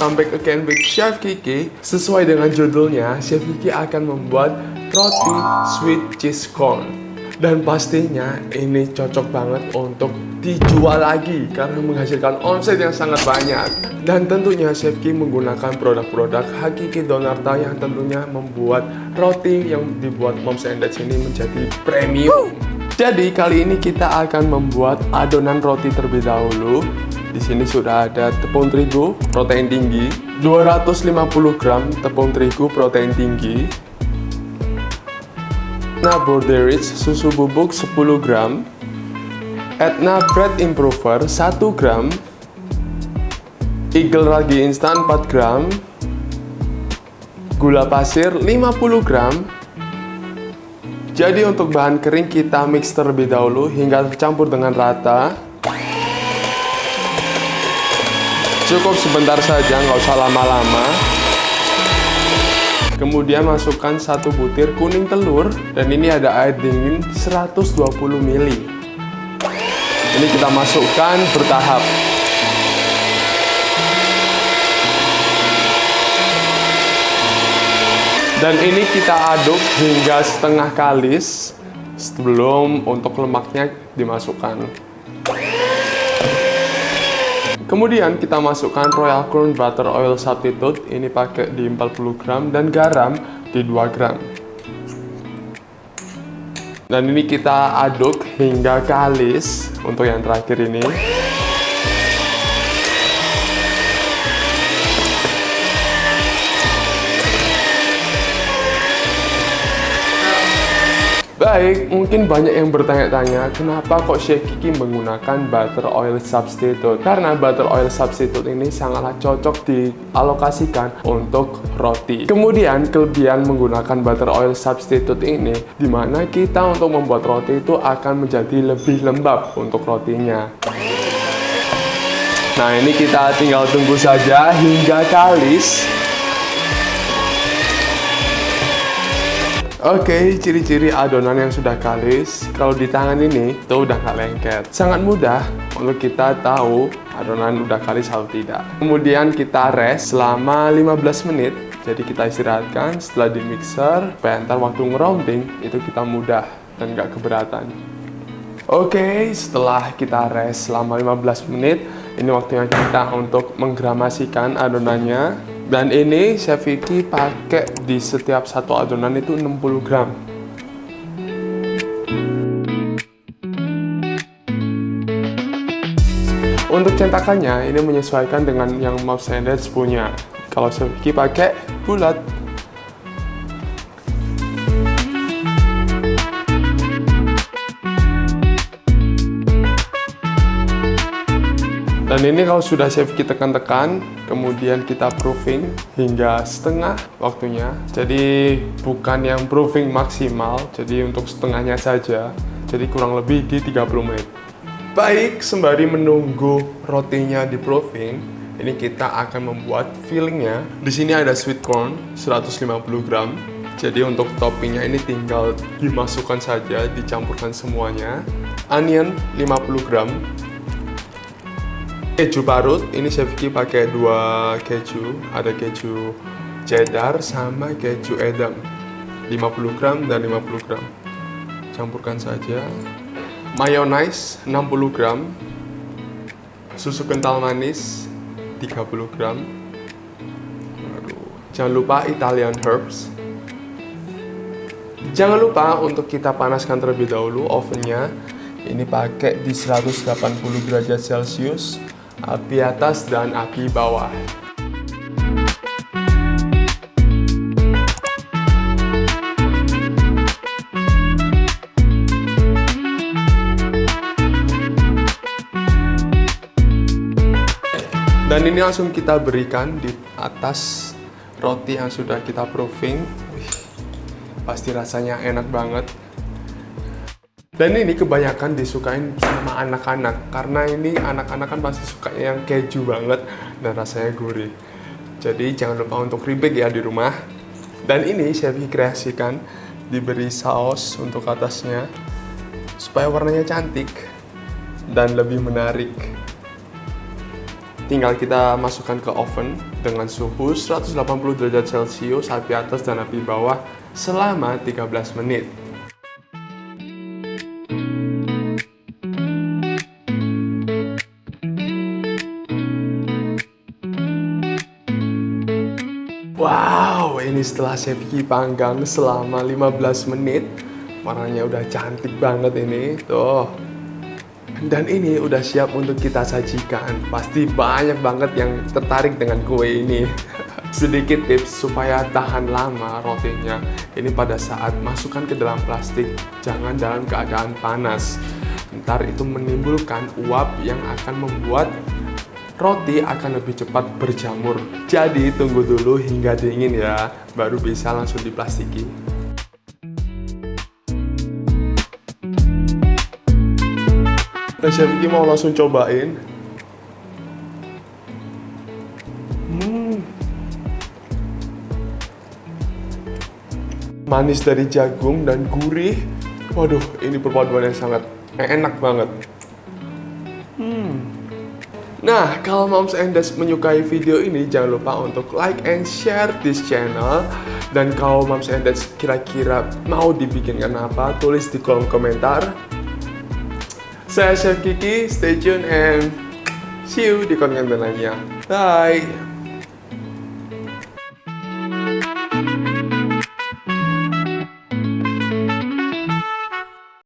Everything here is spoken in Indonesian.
welcome back again with Chef Kiki. Sesuai dengan judulnya, Chef Kiki akan membuat roti sweet cheese corn. Dan pastinya ini cocok banget untuk dijual lagi karena menghasilkan omset yang sangat banyak. Dan tentunya Chef Kiki menggunakan produk-produk Hakiki Donarta yang tentunya membuat roti yang dibuat Moms and Dads ini menjadi premium. Jadi kali ini kita akan membuat adonan roti terlebih dahulu. Di sini sudah ada tepung terigu protein tinggi, 250 gram tepung terigu protein tinggi, Etna Bordeaux susu bubuk 10 gram, Etna Bread Improver 1 gram, Eagle ragi instan 4 gram, gula pasir 50 gram. Jadi untuk bahan kering kita mix terlebih dahulu hingga tercampur dengan rata. Cukup sebentar saja, nggak usah lama-lama. Kemudian masukkan 1 butir kuning telur, dan ini ada air dingin 120 ml. Ini kita masukkan bertahap. Dan ini kita aduk hingga setengah kalis sebelum untuk lemaknya dimasukkan. Kemudian kita masukkan Royal Crown Butter Oil Substitute, ini pakai di 40 gram, dan garam di 2 gram. Dan ini kita aduk hingga kalis untuk yang terakhir ini. Baik, mungkin banyak yang bertanya-tanya kenapa kok Chef Kiki menggunakan butter oil substitute. Karena butter oil substitute ini sangatlah cocok dialokasikan untuk roti. Kemudian kelebihan menggunakan butter oil substitute ini, dimana kita untuk membuat roti itu akan menjadi lebih lembab untuk rotinya. Nah, ini kita tinggal tunggu saja hingga kalis. Oke, ciri-ciri adonan yang sudah kalis, kalau di tangan ini tuh udah nggak lengket. Sangat mudah untuk kita tahu adonan udah kalis atau tidak. Kemudian kita rest selama 15 menit. Jadi kita istirahatkan setelah di mixer, supaya ntar waktu ngerounding itu kita mudah dan nggak keberatan. Oke, setelah kita rest selama 15 menit, ini waktunya kita untuk menggramasikan adonannya. Dan ini Chef Kiki pakai di setiap satu adonan itu 60 gram. Untuk cetakannya, ini menyesuaikan dengan yang Moms and Dads punya. Kalau Chef Kiki pakai bulat. Dan ini kalau sudah Chef Kiki tekan-tekan, kemudian kita proofing hingga setengah waktunya. Jadi bukan yang proofing maksimal, jadi untuk setengahnya saja. Jadi kurang lebih di 30 menit. Baik, sembari menunggu rotinya di proofing, ini kita akan membuat fillingnya. Di sini ada sweet corn 150 gram. Jadi untuk toppingnya ini tinggal dimasukkan saja, dicampurkan semuanya. Onion 50 gram. Keju parut, ini Chef Kiki pakai 2 keju, ada keju cheddar sama keju edam, 50 gram dan 50 gram. Campurkan saja. Mayonnaise 60 gram, susu kental manis 30 gram. Jangan lupa Italian herbs. Jangan lupa untuk kita panaskan terlebih dahulu ovennya. Ini pakai di 180 derajat Celcius. Api atas dan api bawah. Dan ini langsung kita berikan di atas roti yang sudah kita proofing. Pasti rasanya enak banget. Dan ini kebanyakan disukain sama anak-anak, karena ini anak-anak kan pasti suka yang keju banget dan rasanya gurih. Jadi jangan lupa untuk remake ya di rumah. Dan ini Chef Kiki kreasikan, diberi saus untuk atasnya supaya warnanya cantik dan lebih menarik. Tinggal kita masukkan ke oven dengan suhu 180 derajat Celcius, api atas dan api bawah selama 13 menit. Wow, ini setelah Chef Kiki panggang selama 15 menit, warnanya udah cantik banget ini, tuh. Dan ini udah siap untuk kita sajikan. Pasti banyak banget yang tertarik dengan kue ini. Sedikit tips supaya tahan lama rotinya. Ini pada saat masukkan ke dalam plastik, jangan dalam keadaan panas. Ntar itu menimbulkan uap yang akan membuat roti akan lebih cepat berjamur. Jadi tunggu dulu hingga dingin ya, baru bisa langsung diplastiki. Dan Chef Kiki mau langsung cobain. Manis dari jagung dan gurih. Waduh, ini perpaduan yang sangat enak banget. Nah, kalau Moms and Dads menyukai video ini, jangan lupa untuk like and share this channel. Dan kalau Moms and Dads kira-kira mau dibikinkan apa, tulis di kolom komentar. Saya Chef Kiki, stay tune and see you di konten lainnya. Bye!